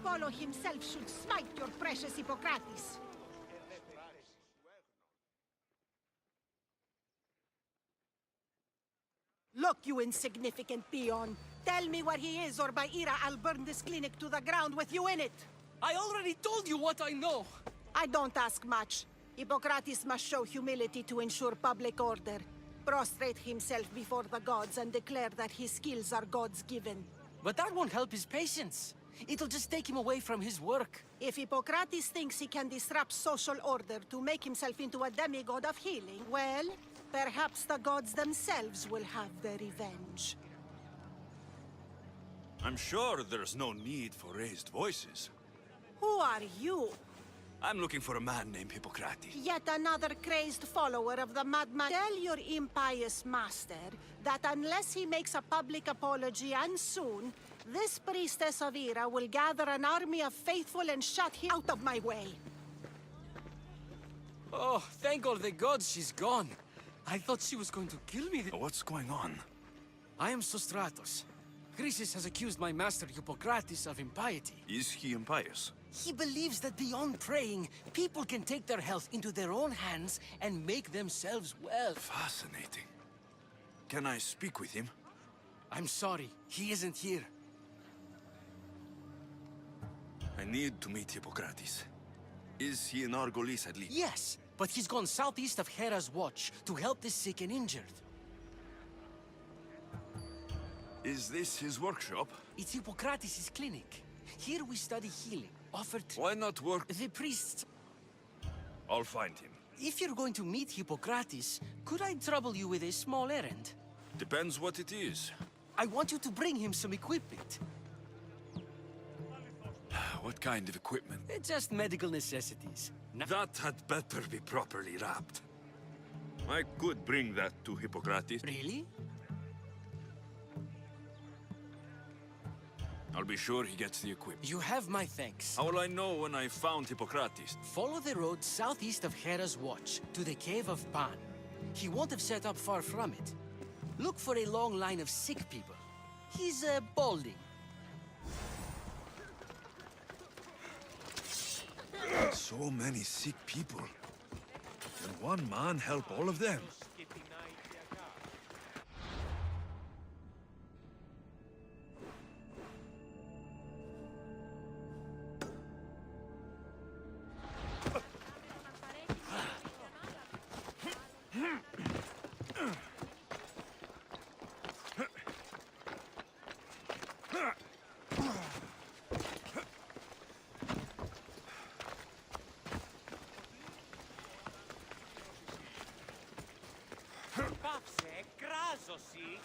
Apollo himself should smite your precious Hippocrates. Look, you insignificant peon. Tell me where he is, or by Ira, I'll burn this clinic to the ground with you in it. I already told you what I know. I don't ask much. Hippocrates must show humility to ensure public order. Prostrate himself before the gods and declare that his skills are God's given. But that won't help his patients. It'll just take him away from his work. If Hippocrates thinks he can disrupt social order to make himself into a demigod of healing, well, perhaps the gods themselves will have their revenge. I'm sure there's no need for raised voices. Who are you? I'm looking for a man named Hippocrates. Yet another crazed follower of the madman. Tell your impious master that unless he makes a public apology, and soon, this priestess of Ira will gather an army of faithful and shut him out of my way. Oh, thank all the gods she's gone. I thought she was going to kill me. What's going on? I am Sostratos. Chrysis has accused my master Hippocrates of impiety. Is he impious? He believes that beyond praying, people can take their health into their own hands and make themselves well. Fascinating. Can I speak with him? I'm sorry, he isn't here. I need to meet Hippocrates. Is he in Argolis at least? Yes, but he's gone southeast of Hera's watch to help the sick and injured. Is this his workshop? It's Hippocrates' clinic. Here we study healing, offered... Why not work? The priests... I'll find him. If you're going to meet Hippocrates, could I trouble you with a small errand? Depends what it is. I want you to bring him some equipment. What kind of equipment? Just medical necessities. That had better be properly wrapped. I could bring that to Hippocrates. Really? I'll be sure he gets the equipment. You have my thanks. How will I know when I found Hippocrates? Follow the road southeast of Hera's watch to the cave of Pan. He won't have set up far from it. Look for a long line of sick people. He's balding. So many sick people. Can one man help all of them? Πάψε, κράζωση!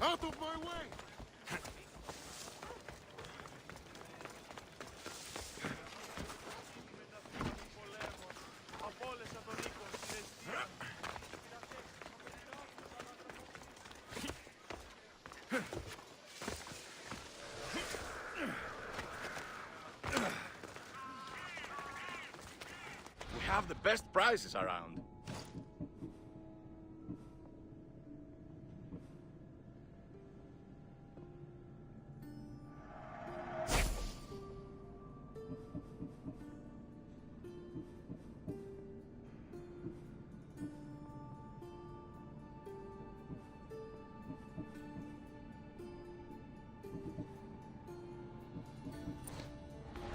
Out of my way! We have the best prizes around.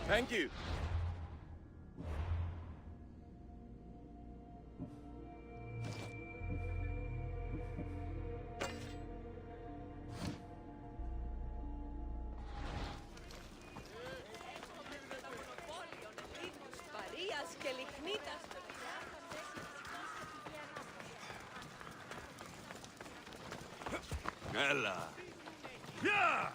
Thank you. Ella! Yeah!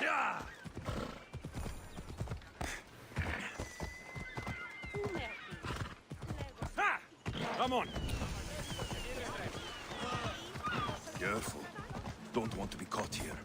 Yeah! Ha! Come on! Careful. Don't want to be caught here.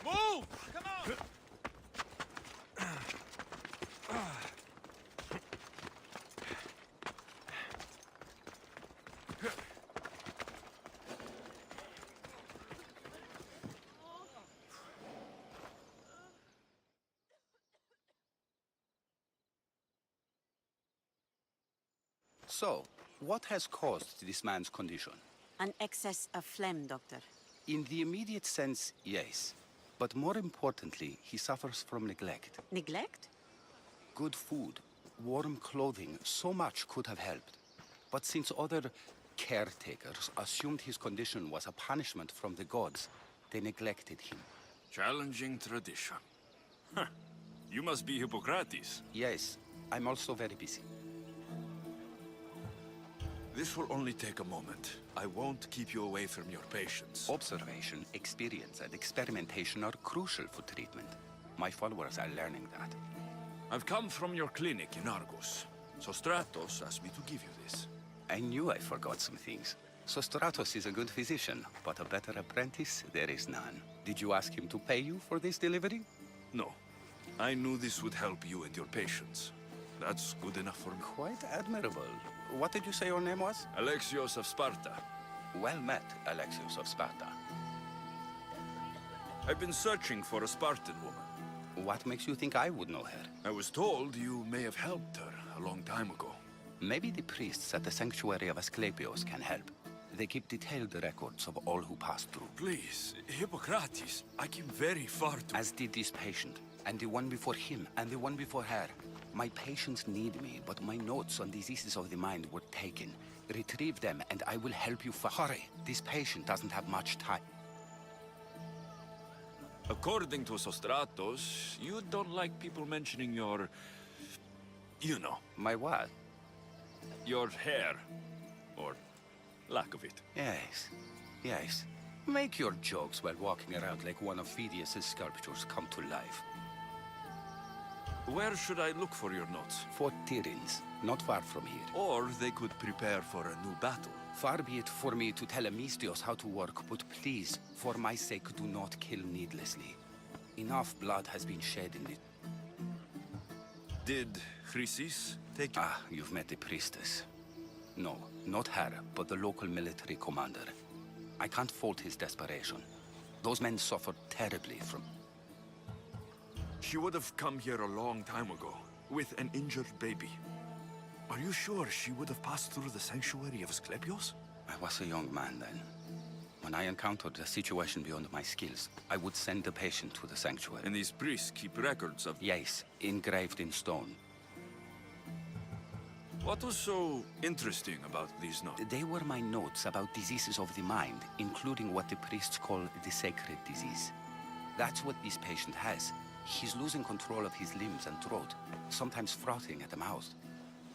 Move! Come on! So, what has caused this man's condition? An excess of phlegm, Doctor. In the immediate sense, yes. But more importantly, he suffers from neglect. Neglect? Good food, warm clothing, so much could have helped. But since other caretakers assumed his condition was a punishment from the gods, they neglected him. Challenging tradition. Huh. You must be Hippocrates. Yes, I'm also very busy. This will only take a moment. I won't keep you away from your patients. Observation, experience, and experimentation are crucial for treatment. My followers are learning that. I've come from your clinic in Argos. So Stratos asked me to give you this. I knew I forgot some things. Sostratos is a good physician, but a better apprentice, there is none. Did you ask him to pay you for this delivery? No. I knew this would help you and your patients. That's good enough for me. Quite admirable. What did you say your name was? Alexios of Sparta. Well met, Alexios of Sparta. I've been searching for a Spartan woman. What makes you think I would know her? I was told you may have helped her a long time ago. Maybe the priests at the sanctuary of Asclepios can help. They keep detailed records of all who pass through. Please, Hippocrates, I came very far to... As did this patient, and the one before him, and the one before her. My patients need me, but my notes on diseases of the mind were taken. Retrieve them, and I will help you hurry. This patient doesn't have much time. According to Sostratos, you don't like people mentioning your... You know, My what? your hair. Or lack of it. Yes, yes. Make your jokes while walking around like one of Phidias' sculptures come to life. Where should I look for your notes? For Tyrins, not far from here. Or they could prepare for a new battle. Far be it for me to tell Amistios how to work, but please, for my sake, do not kill needlessly. Enough blood has been shed in it. Did Chrysis take you? Ah, you've met the priestess. No, not her, but the local military commander. I can't fault his desperation. Those men suffered terribly from... She would have come here a long time ago, with an injured baby. Are you sure she would have passed through the sanctuary of Asclepios? I was a young man then. When I encountered a situation beyond my skills, I would send the patient to the sanctuary. And these priests keep records of... Yes, engraved in stone. What was so interesting about these notes? They were my notes about diseases of the mind, including what the priests call the sacred disease. That's what this patient has. He's losing control of his limbs and throat, sometimes frothing at the mouth.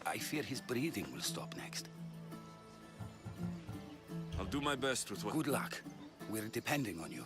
I fear his breathing will stop next. I'll do my best with what... Good luck. We're depending on you.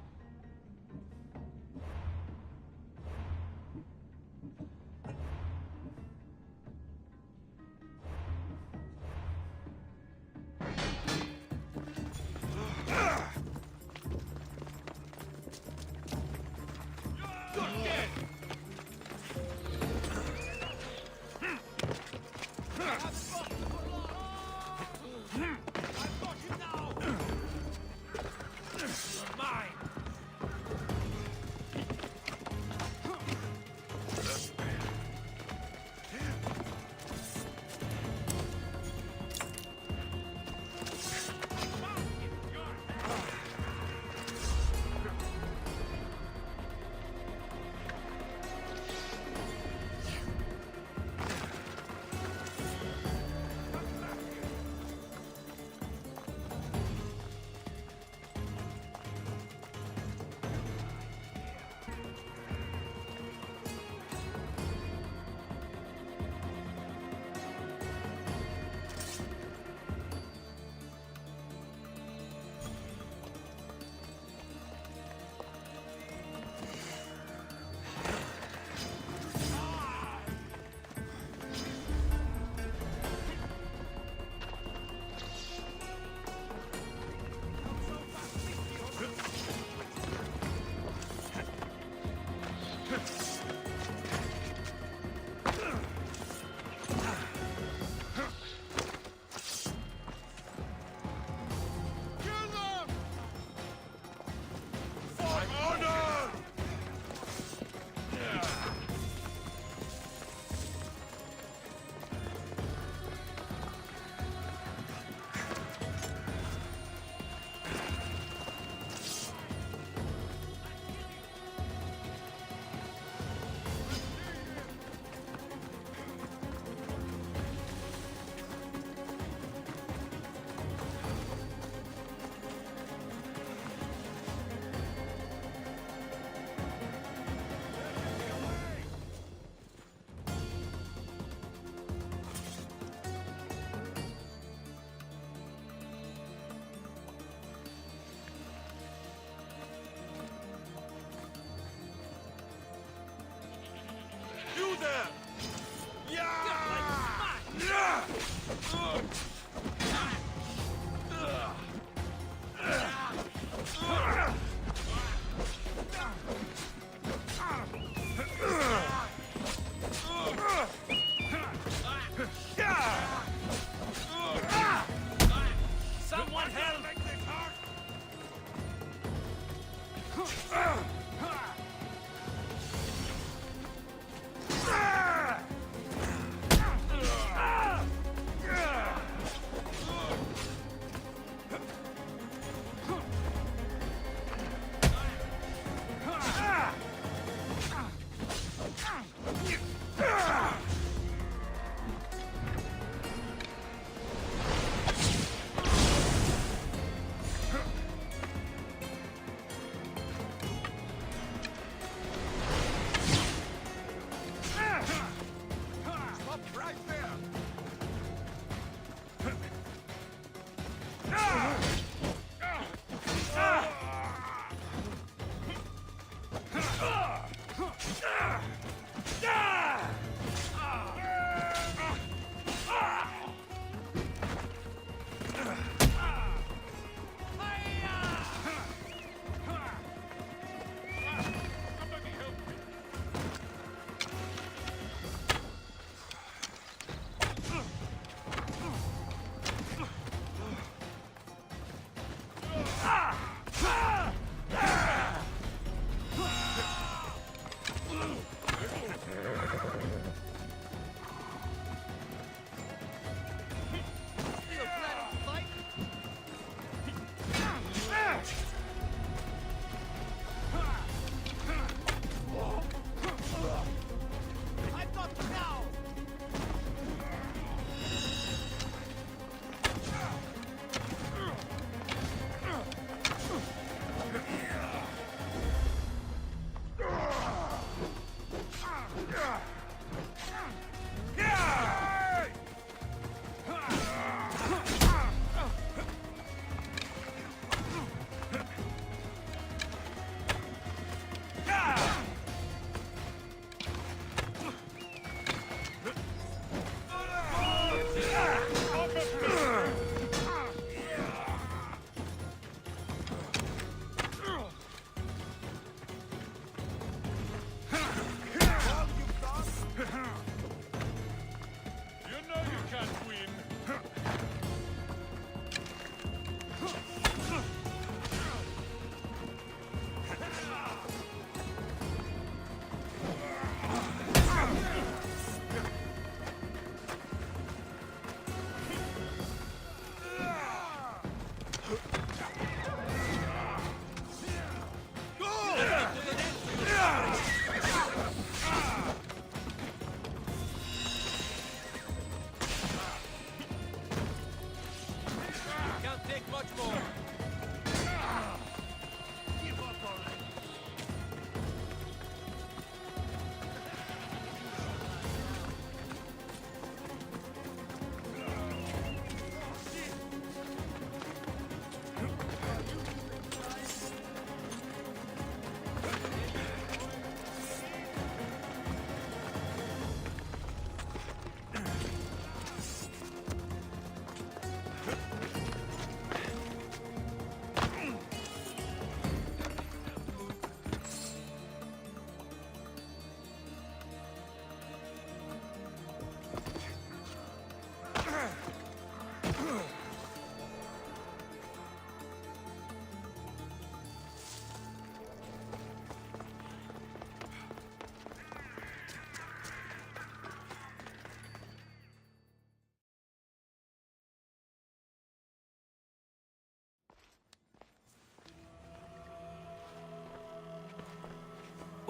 Someone help!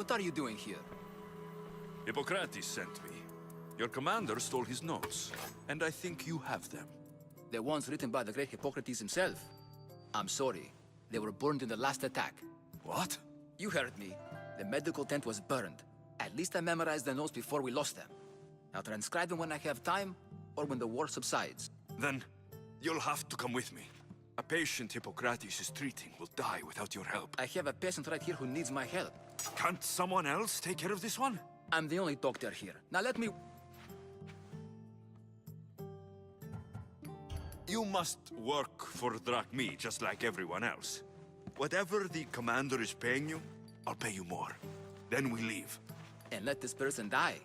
What are you doing here? Hippocrates sent me. Your commander stole his notes, and I think you have them. The ones written by the great Hippocrates himself. I'm sorry. They were burned in the last attack. What? You heard me. The medical tent was burned. At least I memorized the notes before we lost them. I'll transcribe them when I have time, or when the war subsides. Then, you'll have to come with me. A patient Hippocrates is treating will die without your help. I have a patient right here who needs my help. Can't someone else take care of this one? I'm the only doctor here. Now let me... You must work for Drachmi, just like everyone else. Whatever the commander is paying you, I'll pay you more. Then we leave. And let this person die.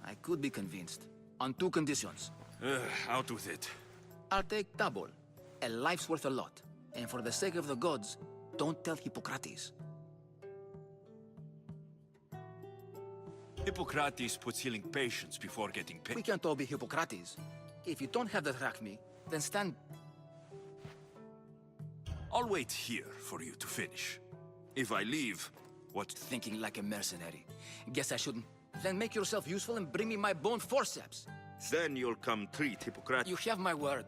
I could be convinced. On two conditions. Out with it. I'll take double. A life's worth a lot. And for the sake of the gods, don't tell Hippocrates. Hippocrates puts healing patients before getting paid. We can't all be Hippocrates. If you don't have the drachmi, then stand... I'll wait here for you to finish. If I leave, what... Thinking like a mercenary. Guess I shouldn't. Then make yourself useful and bring me my bone forceps. Then you'll come treat Hippocrates. You have my word.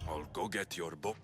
I'll go get your book.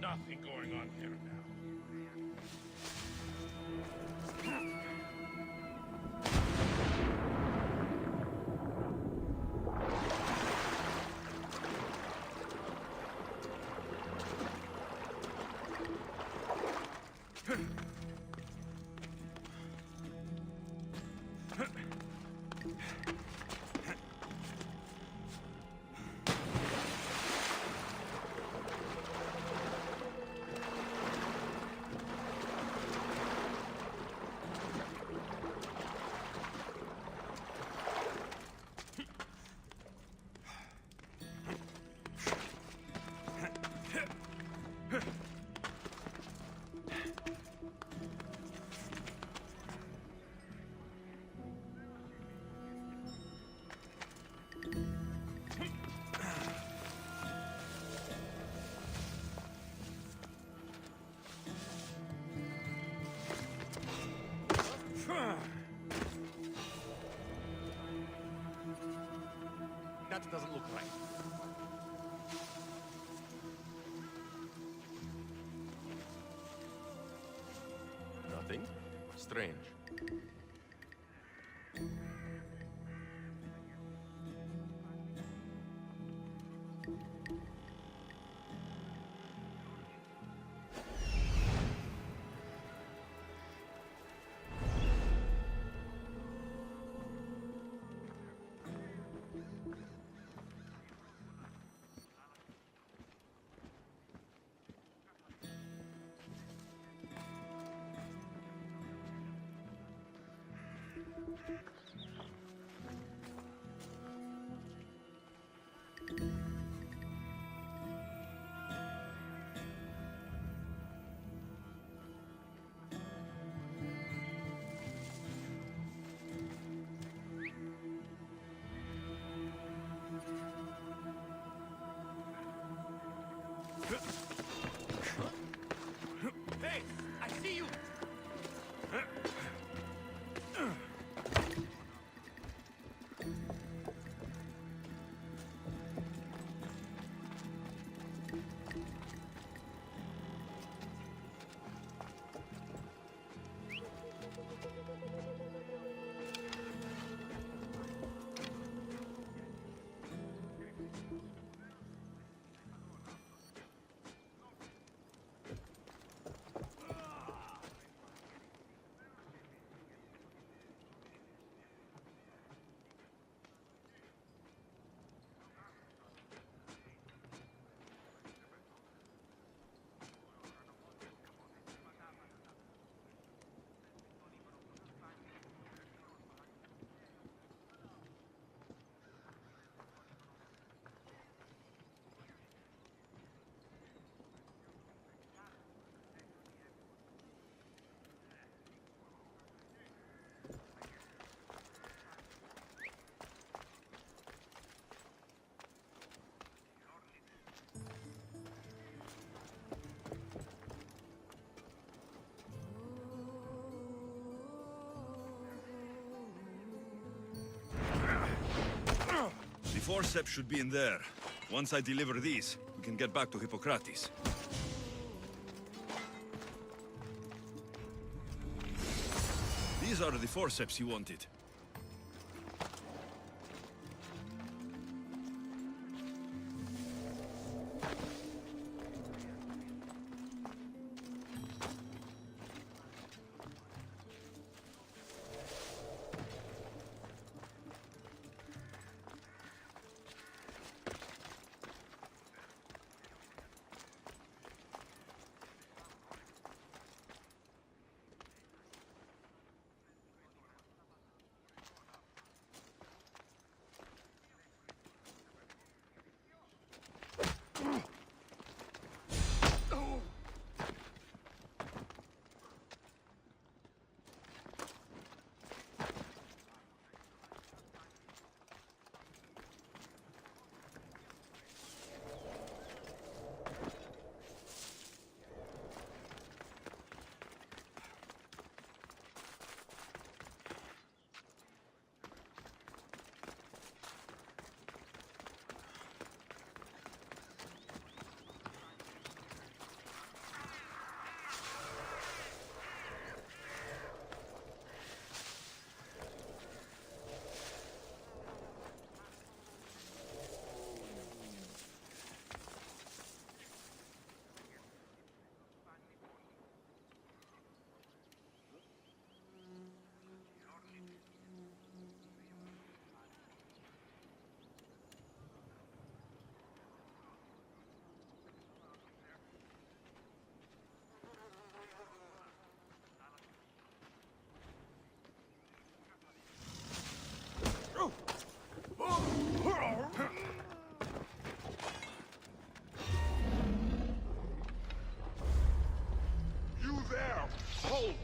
Nothing going on here now. That doesn't look right. Nothing strange. Hey, I see you! forceps should be in there. Once I deliver these, we can get back to Hippocrates. These are the forceps you wanted. You there! Hold!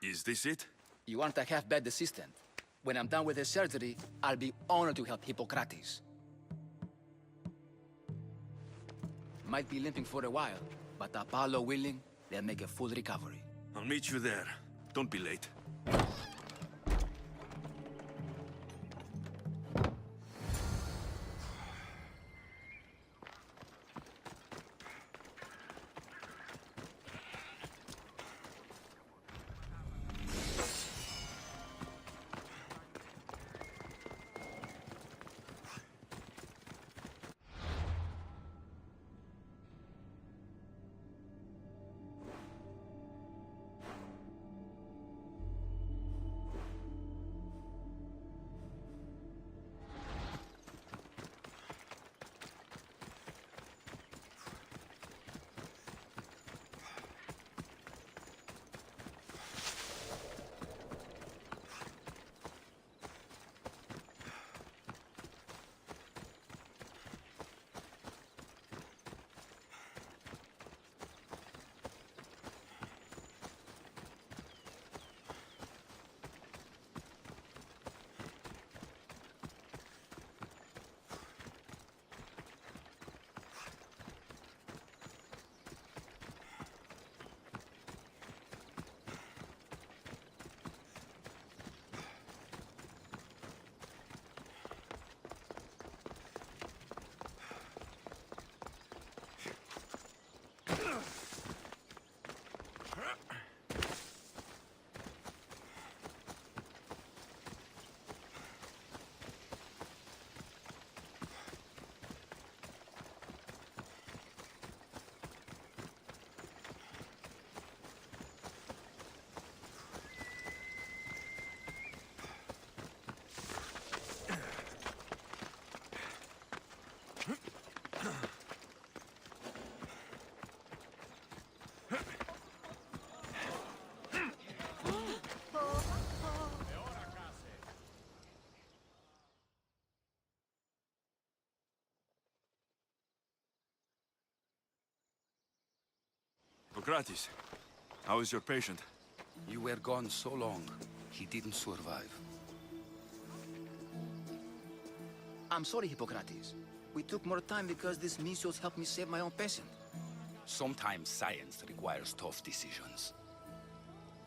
Is this it? You aren't a half-bad assistant. When I'm done with the surgery, I'll be honored to help Hippocrates. Might be limping for a while, but Apollo willing, they'll make a full recovery. I'll meet you there. Don't be late. Hippocrates, how is your patient? You were gone so long, he didn't survive. I'm sorry, Hippocrates. We took more time because this measles helped me save my own patient. Sometimes science requires tough decisions.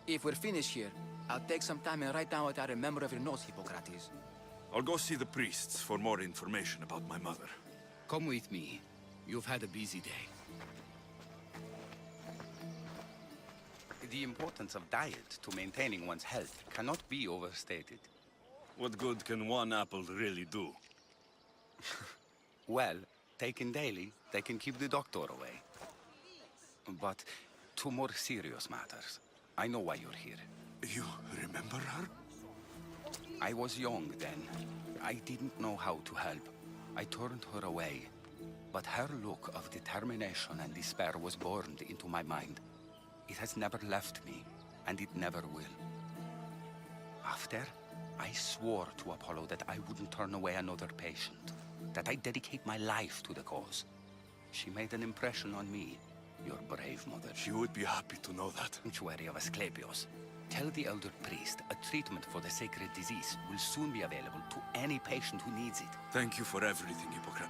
If we're finished here, I'll take some time and write down what I remember of your notes, Hippocrates. I'll go see the priests for more information about my mother. Come with me. You've had a busy day. The importance of diet to maintaining one's health cannot be overstated. What good can one apple really do? Well, taken daily, they can keep the doctor away. But to more serious matters, I know why you're here. You remember her? I was young then. I didn't know how to help. I turned her away. But her look of determination and despair was burned into my mind. It has never left me, and it never will. After, I swore to Apollo that I wouldn't turn away another patient, that I'd dedicate my life to the cause. She made an impression on me, your brave mother. She would be happy to know that. Sanctuary of Asclepios. Tell the elder priest a treatment for the sacred disease will soon be available to any patient who needs it. Thank you for everything, Hippocrates.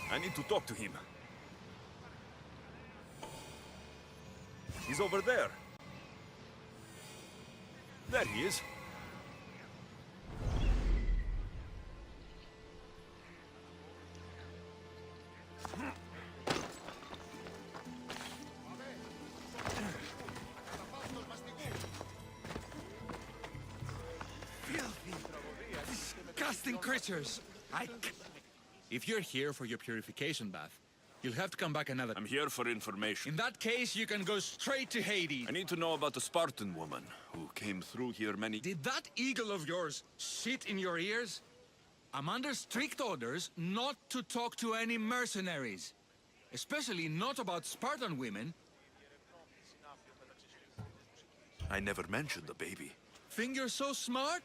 I need to talk to him. He's over there. There he is. Disgusting creatures! If you're here for your purification bath, you'll have to come back another... I'm here for information. In that case, you can go straight to Hades. I need to know about the Spartan woman who came through here many... Did that eagle of yours shit in your ears? I'm under strict orders not to talk to any mercenaries. Especially not about Spartan women. I never mentioned the baby. Think you're so smart?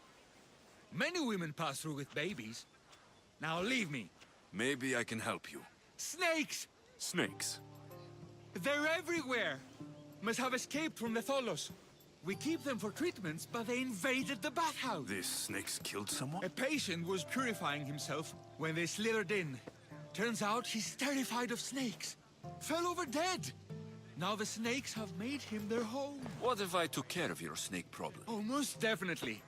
Many women pass through with babies. Now leave me. Maybe I can help you. Snakes! Snakes? They're everywhere! Must have escaped from the Tholos. We keep them for treatments, but they invaded the bathhouse. These snakes killed someone? A patient was purifying himself when they slithered in. Turns out he's terrified of snakes. Fell over dead. Now the snakes have made him their home. What if I took care of your snake problem? Oh, most definitely.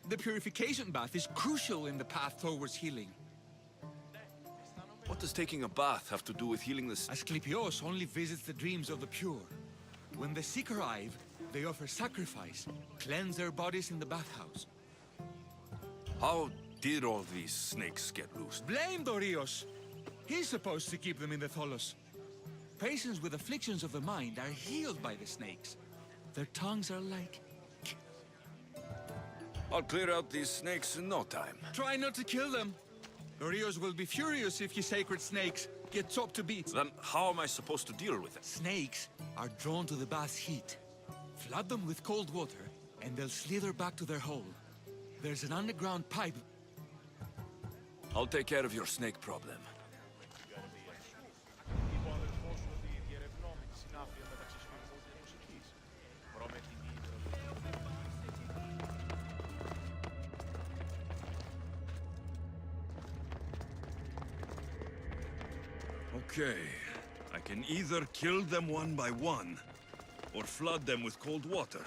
The purification bath is crucial in the path towards healing. What does taking a bath have to do with healing the... Asclepios only visits the dreams of the pure. When the sick arrive, they offer sacrifice, cleanse their bodies in the bathhouse. How did all these snakes get loose? Blame Dorios. He's supposed to keep them in the Tholos. Patients with afflictions of the mind are healed by the snakes. Their tongues are like... I'll clear out these snakes in no time. Try not to kill them. Dorios will be furious if you sacred snakes get chopped to bits. Then how am I supposed to deal with it? Snakes are drawn to the bath's heat. Flood them with cold water, and they'll slither back to their hole. There's an underground pipe. I'll take care of your snake problem. Okay. I can either kill them one by one, or flood them with cold water.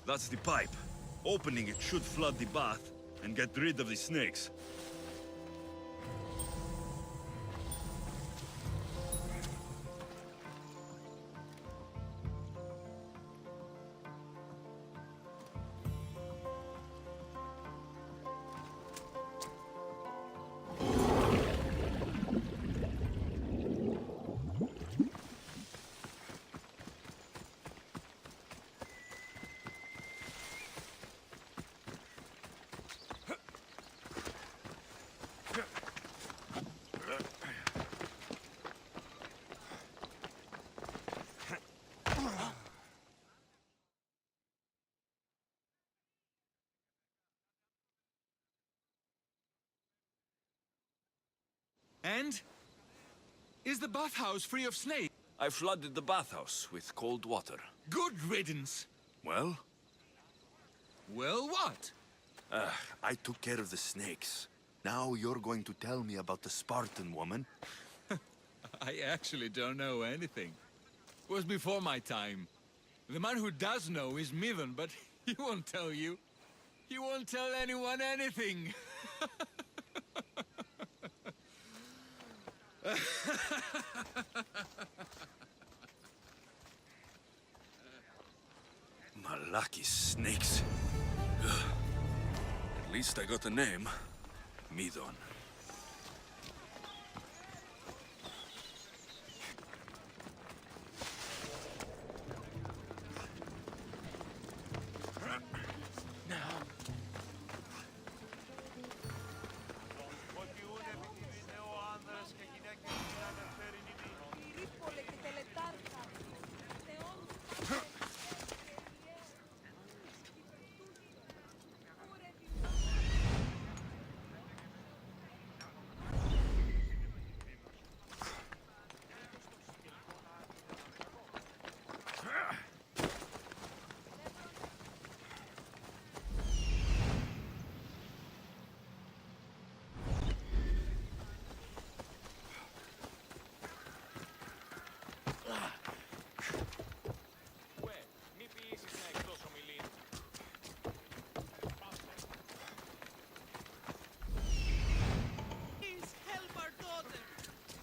That's the pipe. Opening it should flood the bath and get rid of the snakes. And? Is the bathhouse free of snakes? I flooded the bathhouse with cold water. Good riddance. Well? Well, what? I took care of the snakes. Now you're going to tell me about the Spartan woman? I actually don't know anything. It was before my time. The man who does know is Mivan, but he won't tell you. He won't tell anyone anything. Malaki snakes. At least I got a name. Midon.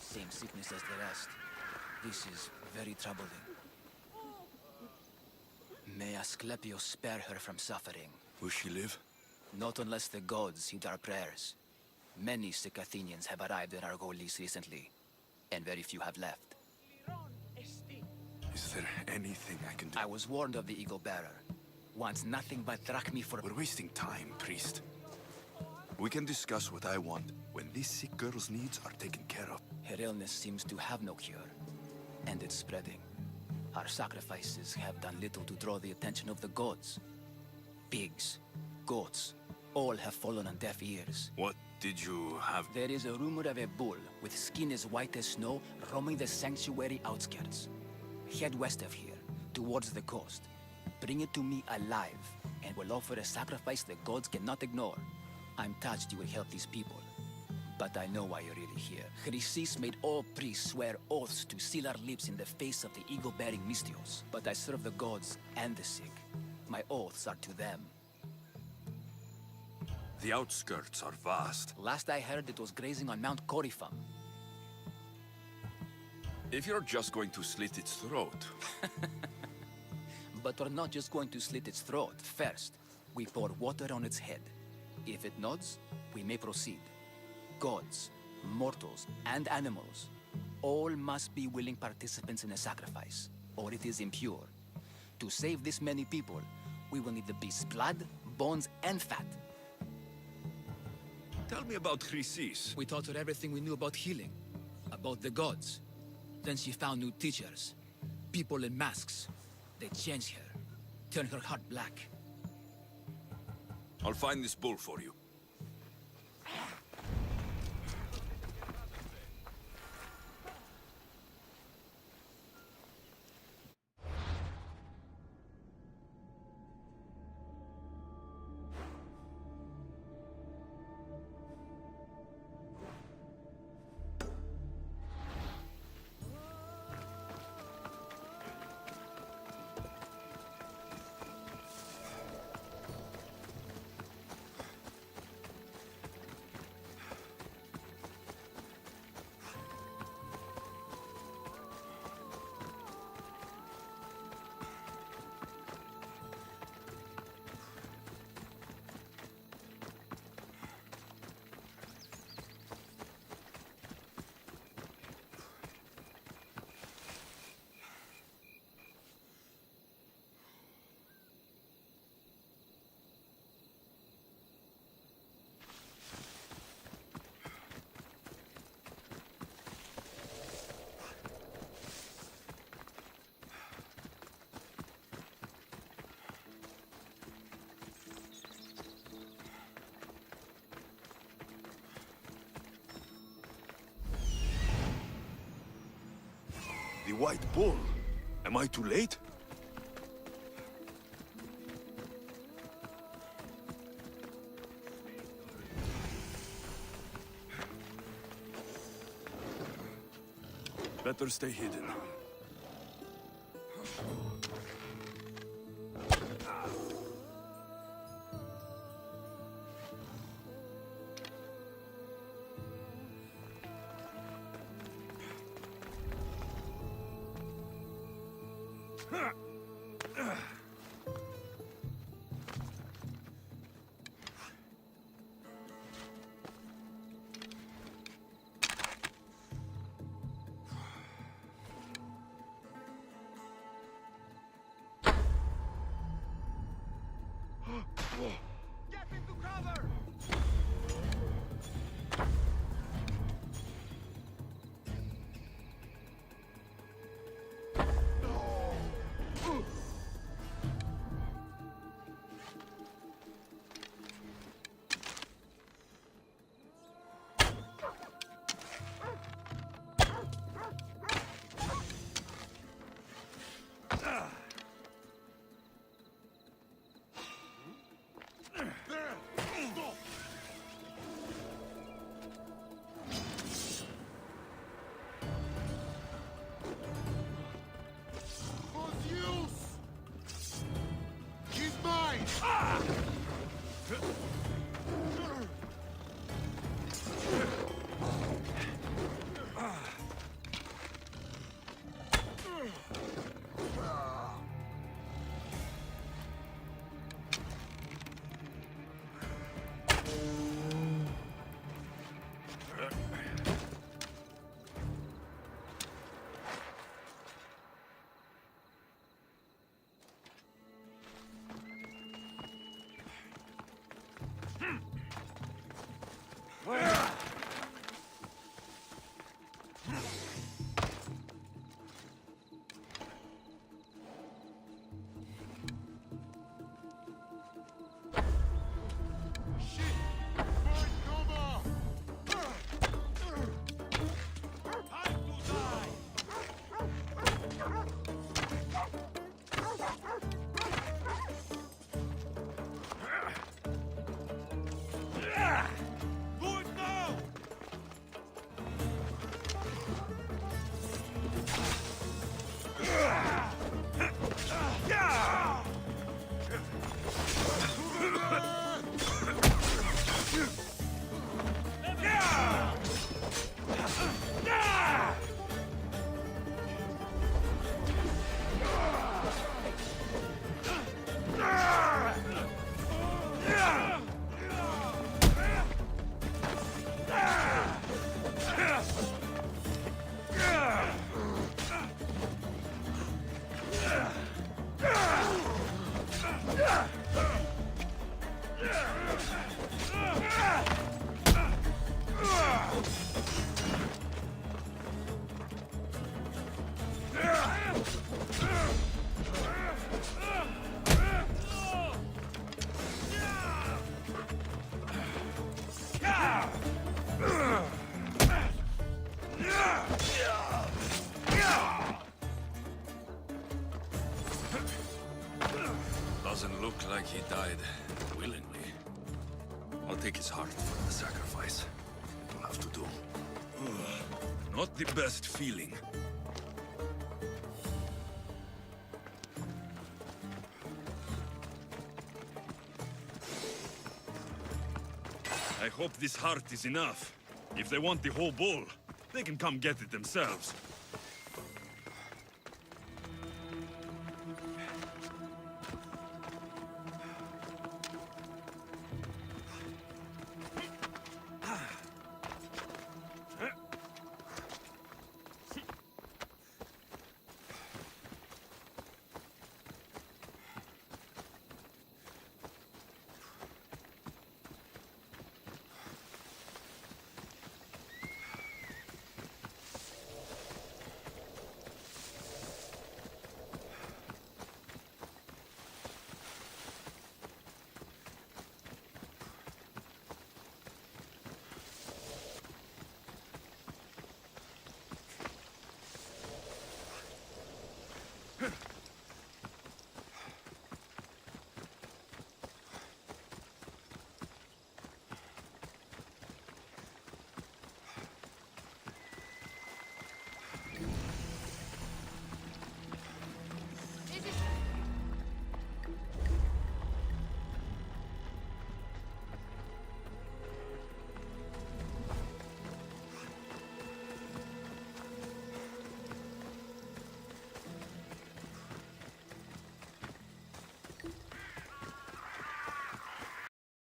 Same sickness as the rest. This is very troubling. May Asclepius spare her from suffering. Will she live? Not unless the gods heed our prayers. Many sick Athenians have arrived in Argolis recently, and very few have left. Is there anything I can do? I was warned of the Eagle Bearer. Wants nothing but drachmi for... We're wasting time, priest. We can discuss what I want when this sick girl's needs are taken care of. Her illness seems to have no cure, and it's spreading. Our sacrifices have done little to draw the attention of the gods. Pigs, goats, all have fallen on deaf ears. What did you have? There is a rumor of a bull with skin as white as snow roaming the sanctuary outskirts. Head west of here, towards the coast. Bring it to me alive, and we'll offer a sacrifice the gods cannot ignore. I'm touched you will help these people. But I know why you're really here. Chrysis made all priests swear oaths to seal our lips in the face of the eagle-bearing Mystios. But I serve the gods and the sick. My oaths are to them. The outskirts are vast. Last I heard, it was grazing on Mount Corifum. If you're just going to slit its throat... But we're not just going to slit its throat. First, we pour water on its head. If it nods, we may proceed. Gods, mortals, and animals, all must be willing participants in a sacrifice, or it is impure. To save this many people, we will need the beast's blood, bones, and fat. Tell me about Chrysis. We taught her everything we knew about healing, about the gods. Then she found new teachers, people in masks. They changed her, turned her heart black. I'll find this bull for you. The White Bull. Am I too late? Better stay hidden. Get into cover! Doesn't look like he died willingly. I'll take his heart for the sacrifice. It'll have to do. Not the best feeling. I hope this heart is enough. If they want the whole bull, they can come get it themselves.